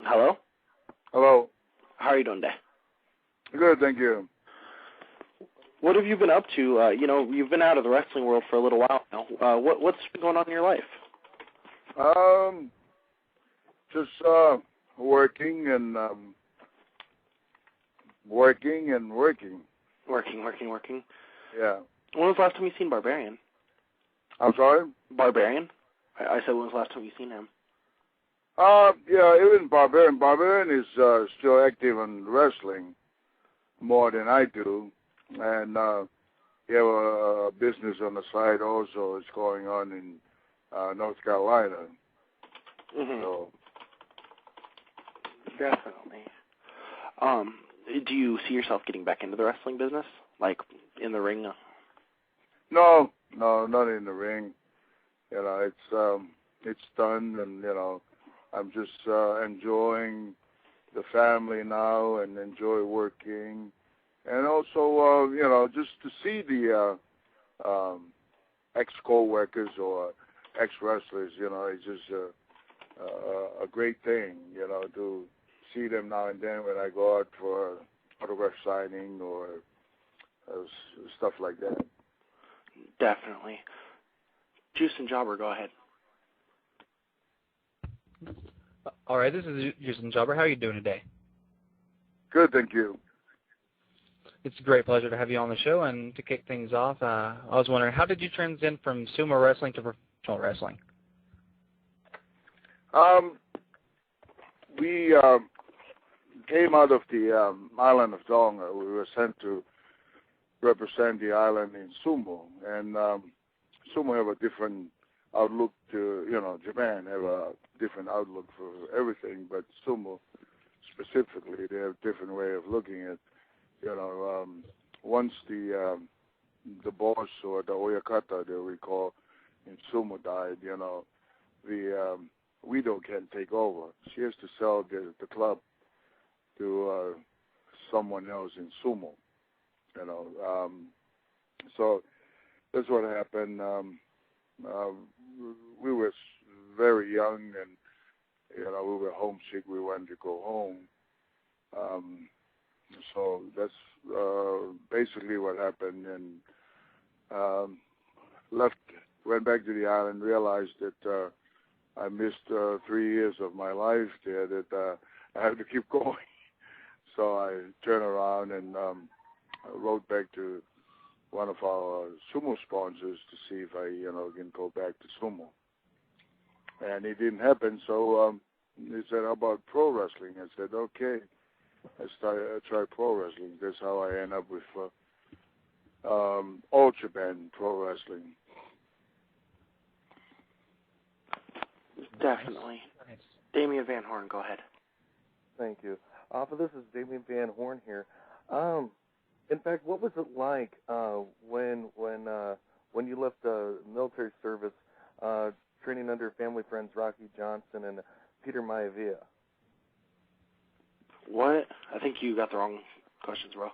Hello? Hello. How are you doing today? Good, thank you. What have you been up to? You've been out of the wrestling world for a little while now. What's been going on in your life? Just working and working. Working. Yeah. When was the last time you seen Barbarian? I'm sorry? Barbarian? I said, when was the last time you seen him? Yeah, even Barbarian. Barbarian is still active in wrestling more than I do. And he have a business on the side also. It's going on in North Carolina. Mm-hmm. So. Definitely. Do you see yourself getting back into the wrestling business? Like, in the ring? No, not in the ring. You know, it's done, and I'm just enjoying the family now and enjoy working, and also just to see the ex-co-workers or ex-wrestlers. It's just a great thing. To see them now and then when I go out for autograph signing or stuff like that. Definitely. Juice and Jobber, go ahead. All right, this is Juice and Jobber. How are you doing today? Good, thank you. It's a great pleasure to have you on the show. And to kick things off, I was wondering, how did you transition from sumo wrestling to professional wrestling? We came out of the island of Tonga. We were sent to represent the island in sumo, and sumo have a different outlook to, Japan have a different outlook for everything, but sumo specifically, they have a different way of looking at, once the boss or the oyakata, they we call in sumo, died, the widow can take over. She has to sell the club to someone else in sumo, so that's what happened. We were very young, and we were homesick. We wanted to go home. So that's basically what happened, and went back to the island, realized that I missed 3 years of my life there, that I had to keep going. So I turned around and wrote back to one of our sumo sponsors to see if I, can go back to sumo. And it didn't happen, so he said, how about pro wrestling? I said, okay, I try pro wrestling. That's how I end up with All Japan Pro Wrestling. Definitely. Nice. Damian Van Horn, go ahead. Thank you. This is Damian Van Horn here. In fact, what was it like when you left military service, training under family friends Rocky Johnson and Peter Maivia? What? I think you got the wrong questions, bro.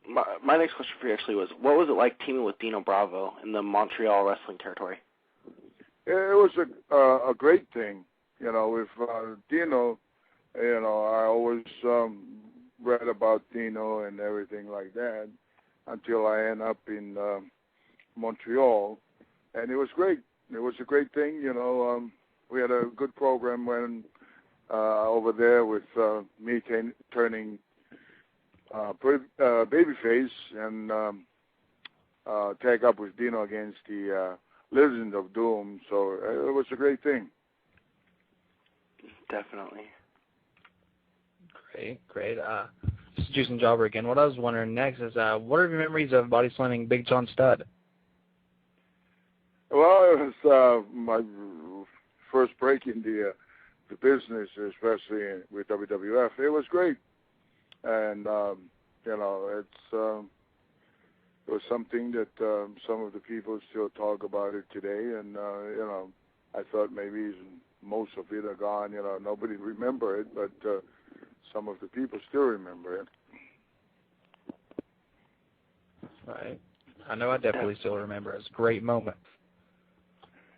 My next question for you actually was, what was it like teaming with Dino Bravo in the Montreal wrestling territory? It was a great thing, with Dino. I always read about Dino and everything like that until I end up in Montreal, and it was great. It was a great thing, We had a good program when over there with me turning babyface and tag up with Dino against the Legend of Doom. So it was a great thing. Definitely. Great. This is Juice and Jobber again. What I was wondering next is, what are your memories of body slamming Big John Studd? Well, it was my first break in the business, especially with WWF. It was great, and it was something that some of the people still talk about it today, and I thought maybe most of it are gone. Nobody remember it, but some of the people still remember it. Right. I know I definitely still remember. It was a great moment.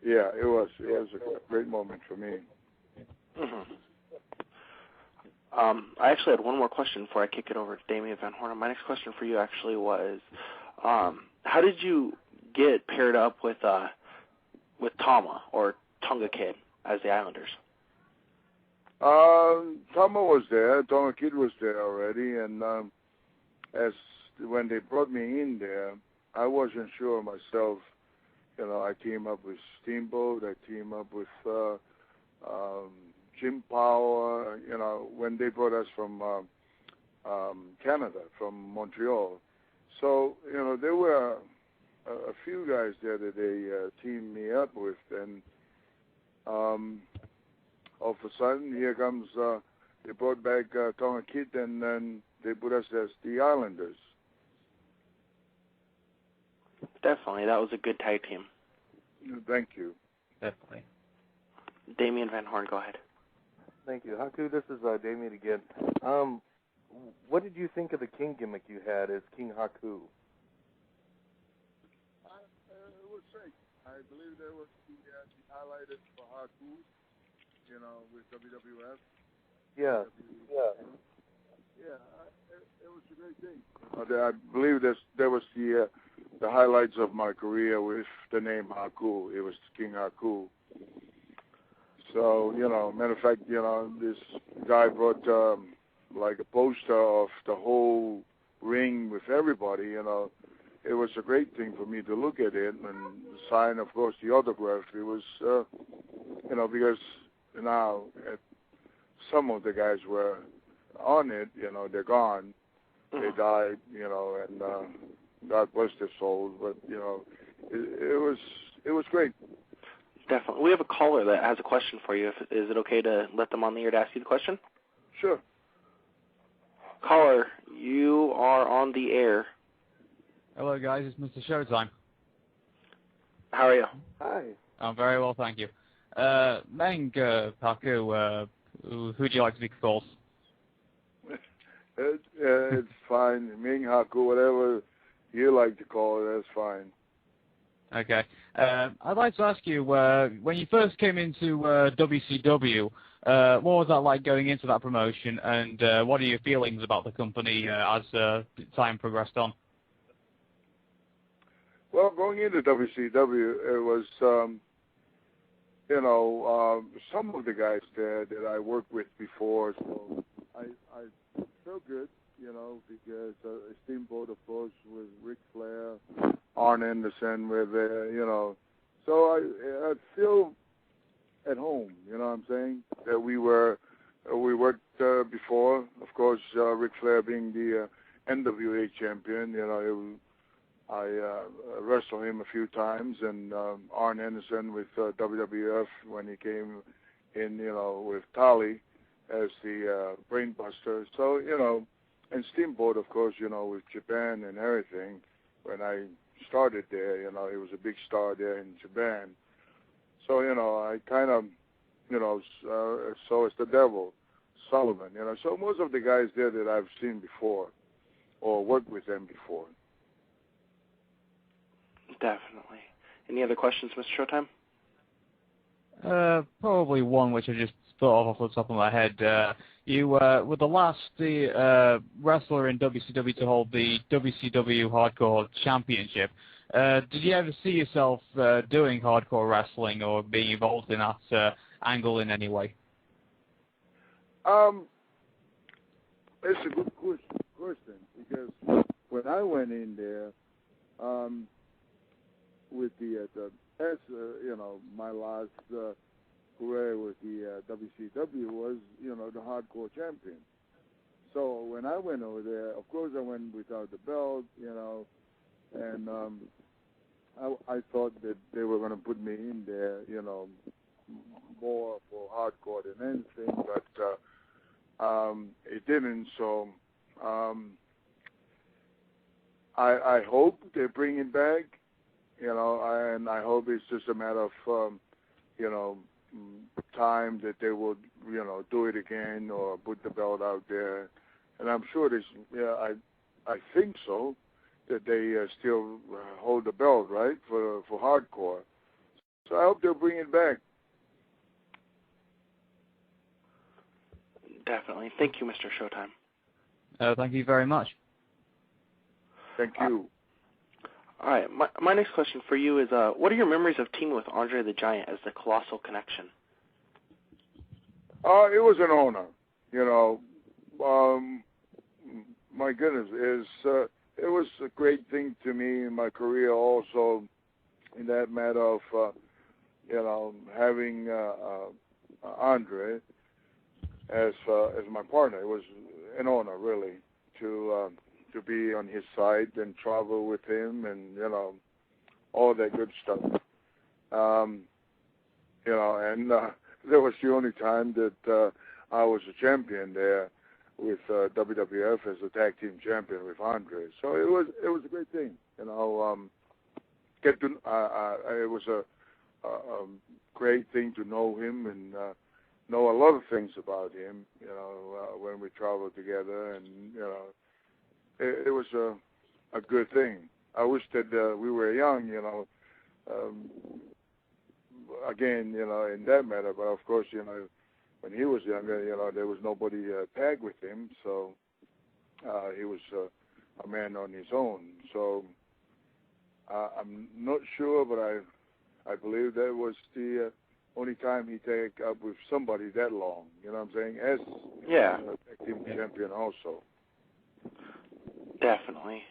Yeah, it was. It was a great moment for me. Mm-hmm. I actually had one more question before I kick it over to Damien Van Horn. My next question for you actually was, how did you get paired up with Tama or Tonga Kid as the Islanders? Tama was there. Tonga Kid was there already, and when they brought me in there, I wasn't sure myself. You know, I teamed up with Steamboat. I teamed up with Jim Power. You know, when they brought us from Canada, from Montreal. So, you know, there were a few guys there that they teamed me up with, and all of a sudden, here comes, they brought back Tonga Kid, and then they put us as the Islanders. Definitely. That was a good tag team. Thank you. Definitely. Damien Van Horn, go ahead. Thank you. Haku, this is Damien again. What did you think of the King gimmick you had as King Haku? It was great. I believe there was the highlighted for Haku, you know, with WWF. Yeah. It was a great thing. I believe there was the highlights of my career with the name Haku. It was King Haku. So, you know, matter of fact, you know, this guy brought like a poster of the whole ring with everybody, you know. It was a great thing for me to look at it and sign, of course, the autograph. It was, you know, because now some of the guys were on it, you know, they're gone. They died, you know, and God bless their souls. But, you know, it was great. Definitely. We have a caller that has a question for you. Is it okay to let them on the air to ask you the question? Sure. Caller, you are on the air. Hello, guys. It's Mr. Showtime. How are you? Hi. I'm very well, thank you. Meng, Haku, who do you like to be called? It's fine. Meng, Haku, whatever you like to call it, that's fine. Okay. I'd like to ask you, when you first came into WCW, what was that like going into that promotion, and what are your feelings about the company as time progressed on? Well, going into WCW, it was, you know, some of the guys there that I worked with before, so I felt good, you know, because Steamboat, of course, with Ric Flair, Arn Anderson were there, you know. So I feel at home, you know what I'm saying? That we worked before, of course, Ric Flair being the NWA champion, you know, I wrestled him a few times, and Arn Anderson with WWF when he came in, you know, with Tali as the Brainbuster. So, you know, and Steamboat, of course, you know, with Japan and everything. When I started there, you know, he was a big star there in Japan. So, you know, I kind of, you know, so is the Devil, Sullivan, you know. So most of the guys there that I've seen before or worked with them before. Definitely. Any other questions, Mr. Showtime? Probably one which I just thought of off the top of my head. You were the last wrestler in WCW to hold the WCW Hardcore Championship. Did you ever see yourself doing hardcore wrestling or being involved in that angle in any way? It's a good question because when I went in there, with you know, my last career with the WCW was, you know, the Hardcore Champion. So when I went over there, of course I went without the belt, you know, and I thought that they were going to put me in there, you know, more for hardcore than anything, but it didn't. So I hope they bring it back. You know, and I hope it's just a matter of, you know, time that they will, you know, do it again or put the belt out there. And I'm sure I think so, that they still hold the belt, right, for hardcore. So I hope they'll bring it back. Definitely. Thank you, Mr. Showtime. Thank you very much. Thank you. All right. My next question for you is, what are your memories of teaming with Andre the Giant as the Colossal Connection? It was an honor. My goodness, it was a great thing to me in my career also, in that matter of, having Andre as my partner. It was an honor, really, to be on his side and travel with him and, all that good stuff. And that was the only time that I was a champion there with WWF as a tag team champion with Andre. So it was a great thing, it was a great thing to know him and know a lot of things about him, when we traveled together, and it was a good thing. I wish that we were young, again, in that matter, but of course, when he was younger, there was nobody tag with him, so he was a man on his own. So I'm not sure, but I believe that was the only time he tagged up with somebody that long. You know what I'm saying? As tag team champion also. Definitely.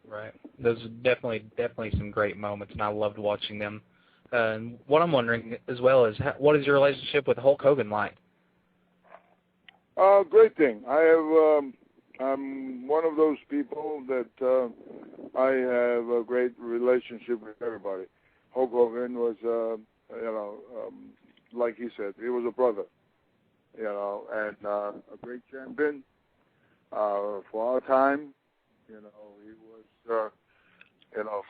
Right. Those are definitely some great moments, and I loved watching them. And what I'm wondering as well is, what is your relationship with Hulk Hogan like? Great thing. I'm one of those people that I have a great relationship with everybody. Hulk Hogan was, like he said, he was a brother, and a great champion for our time. He was,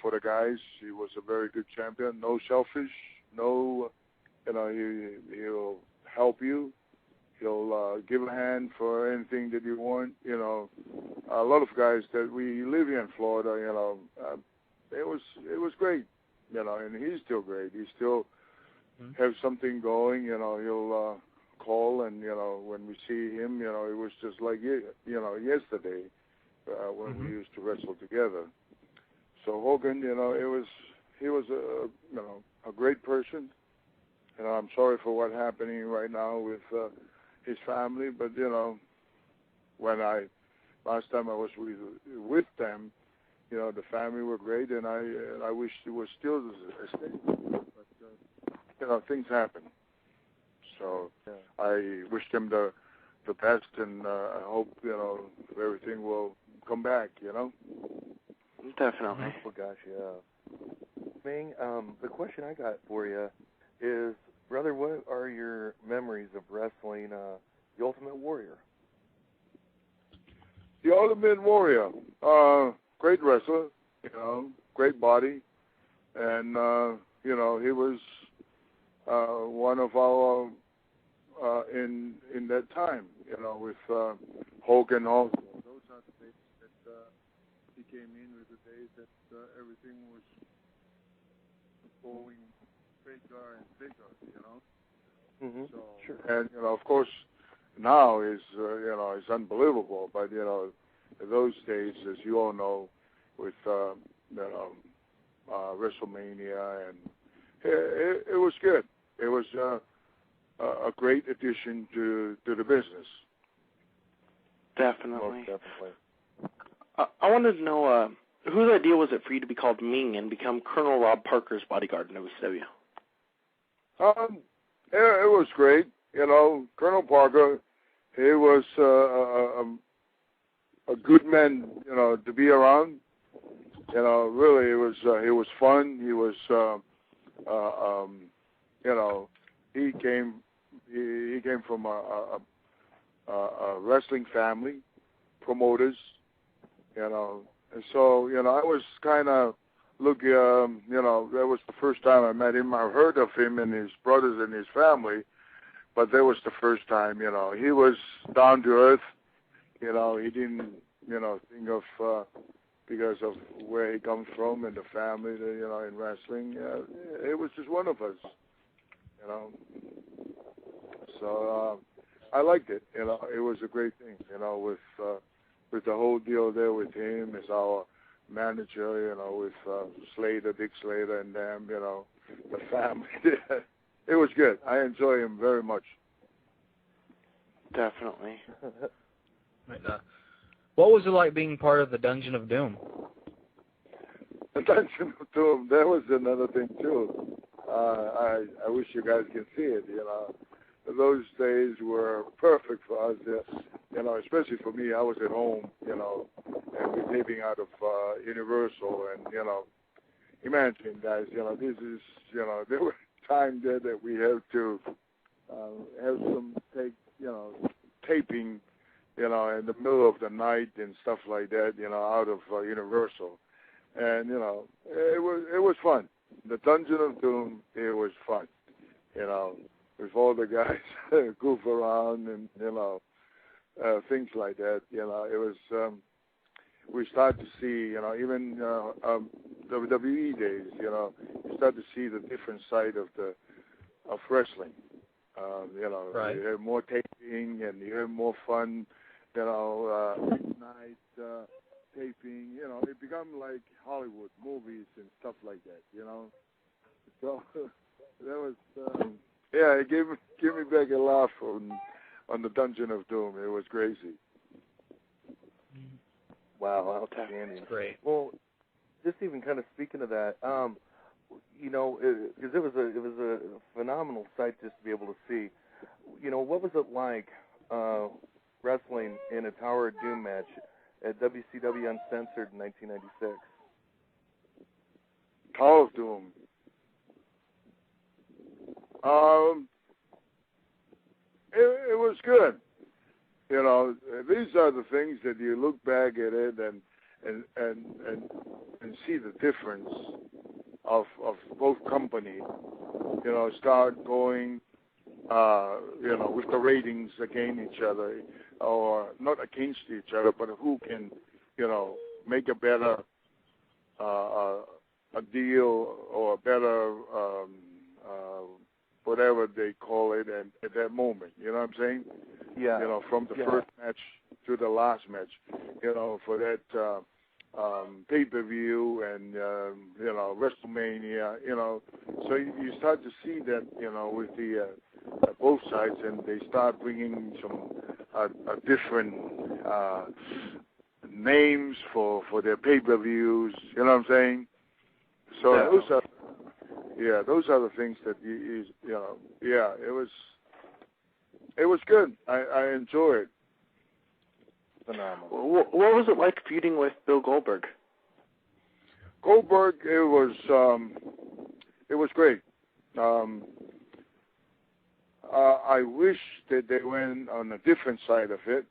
for the guys, he was a very good champion. No selfish, no, he'll help you. He'll give a hand for anything that you want. A lot of guys that we live here in Florida, it was great, and he's still great. He still has something going. He'll call, and when we see him, it was just like yesterday when we used to wrestle together. So Hogan, he was a great person. I'm sorry for what's happening right now with his family, but when last time I was with them, the family were great, and I wish it was still the same. But things happen. So I wish them the best, and I hope everything will come back. Definitely. Oh gosh, yeah. Meng, the question I got for you is, brother, what are your memories of wrestling the Ultimate Warrior? The Ultimate Warrior, great wrestler, great body, and he was one of our in that time, with Hogan also. Those are the days that he came in with the days that everything was going bigger and bigger, Mm-hmm. So, sure. And of course, now is is unbelievable. But those days, as you all know, with WrestleMania, and it was good. It was a great addition to the business. Definitely. Most definitely. I wanted to know, whose idea was it for you to be called Meng and become Colonel Rob Parker's bodyguard in WCW? It was great. Colonel Parker, he was a good man, to be around. Really, he was fun. He was, he came from a wrestling family, promoters, and so, I was kind of that was the first time I met him. I've heard of him and his brothers and his family, but that was the first time, he was down to earth, he didn't, think of, because of where he comes from and the family, in wrestling, it was just one of us, So I liked it. It was a great thing. With the whole deal there with him as our manager. With Slater, Dick Slater, and them. The family. It was good. I enjoy him very much. Definitely. What was it like being part of the Dungeon of Doom? The Dungeon of Doom, that was another thing, too. I wish you guys can see it, Those days were perfect for us, especially for me. I was at home, and we're taping out of Universal, and, imagine, guys, this is, there were times there that we have to have some taping, in the middle of the night and stuff like that, out of Universal. And, it was fun. The Dungeon of Doom, it was fun, with all the guys goof around and, things like that. It was, we start to see, even WWE days, you start to see the different side of wrestling. Right. You have more taping and you have more fun, midnight taping, it become like Hollywood movies and stuff like that, So that was, it gave me back a laugh on the Dungeon of Doom. It was crazy. Wow, outstanding. That's great. Well, just even kind of speaking of that, because it was a phenomenal sight just to be able to see. What was it like wrestling in a Tower of Doom match at WCW Uncensored in 1996? Tower of Doom. It was good. These are the things that you look back at it and see the difference of both companies. Start going, with the ratings against each other, or not against each other, but who can, make a better a deal or a better whatever they call it at that moment. You know what I'm saying? Yeah. From the first match to the last match, for that pay-per-view and, WrestleMania, So you start to see that, with the both sides, and they start bringing some different names for their pay-per-views. You know what I'm saying? So those are the things that it was good. I enjoy it. Phenomenal. What was it like feuding with Bill Goldberg? Goldberg, it was great. I wish that they went on a different side of it,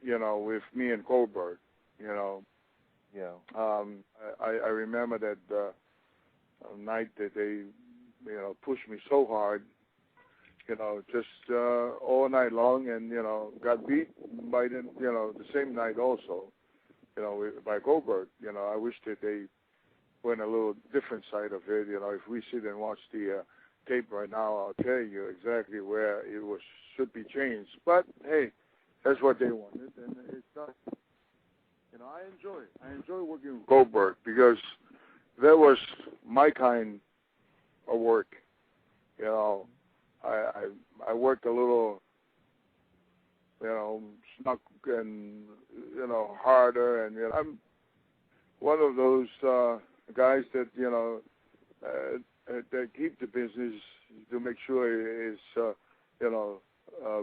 with me and Goldberg, Yeah. I remember that night that they, pushed me so hard, just all night long, and, got beat by the same night also, by Goldberg. I wish that they went a little different side of it. If we sit and watch the tape right now, I'll tell you exactly where it should be changed. But, hey, that's what they wanted, and it's done. I enjoy it. I enjoy working with Goldberg because that was my kind of work. I worked a little, snuck and, harder, and I'm one of those guys that, that keep the business to make sure it's,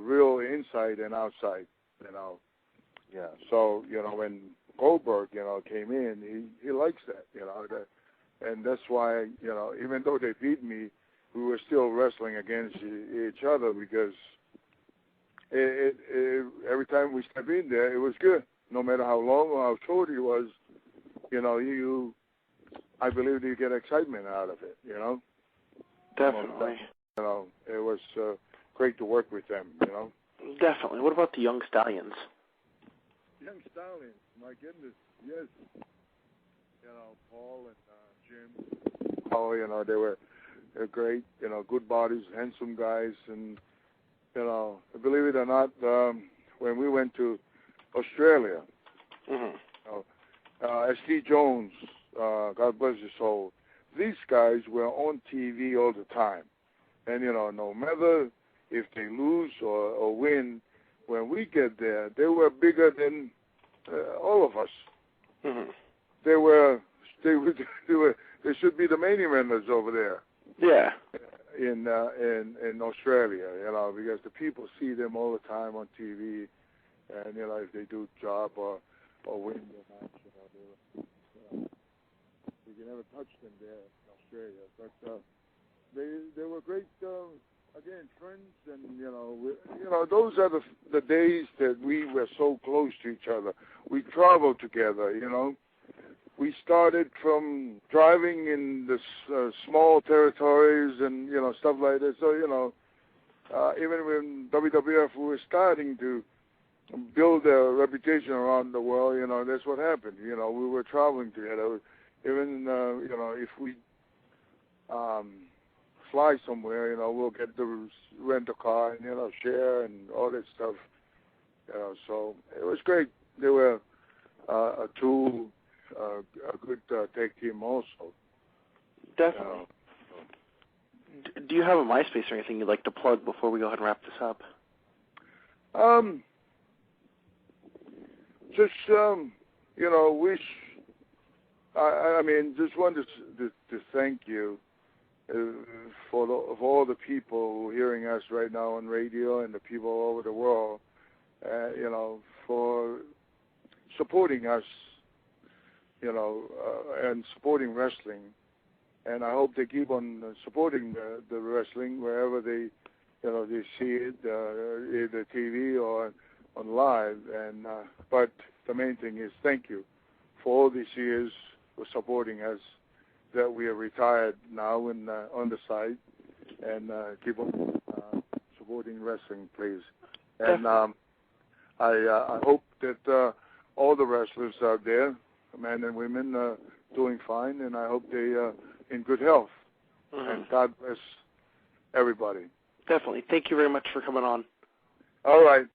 real inside and outside, Yeah. So, when Goldberg, came in, he likes that, and that's why, even though they beat me, we were still wrestling against each other because every time we step in there, it was good. No matter how long or how short it was, I believe you get excitement out of it, Definitely. It was great to work with them, Definitely. What about the Young Stallions? Young Stallions, my goodness, yes. Paul and Jim. Oh, they were great, good bodies, handsome guys, and You know, believe it or not, when we went to Australia, S.T. Jones, God bless his soul, these guys were on TV all the time. And, you know, no matter if they lose or win, when we get there, they were bigger than all of us. They should be the main eventers over there. Yeah. In Australia, you know, because the people see them all the time on TV, and you know, if they do job or win the match, you can never touch them there in Australia. But they were great, again, friends, and you know, those are the days that we were so close to each other. We traveled together, you know. We started from driving in the small territories and, you know, stuff like that. So, you know, even when WWF, we were starting to build a reputation around the world, you know, that's what happened. You know, we were traveling together. Even, you know, if we fly somewhere, you know, we'll get the rent a car and, you know, share and all that stuff. You know, so it was great. They were a good tag team also. Definitely. Do you have a MySpace or anything you'd like to plug before we go ahead and wrap this up? Just you know, I mean, just wanted to thank you for all the people hearing us right now on radio and the people all over the world, you know, for supporting us, you know, and supporting wrestling. And I hope they keep on supporting the wrestling wherever they, you know, they see it, either TV or on live. And but the main thing is thank you for all these years for supporting us. That we are retired now and on the side, and keep on supporting wrestling, please. And I hope that all the wrestlers out there, men and women, are doing fine, and I hope they are in good health. And God bless everybody. Definitely. Thank you very much for coming on. All right.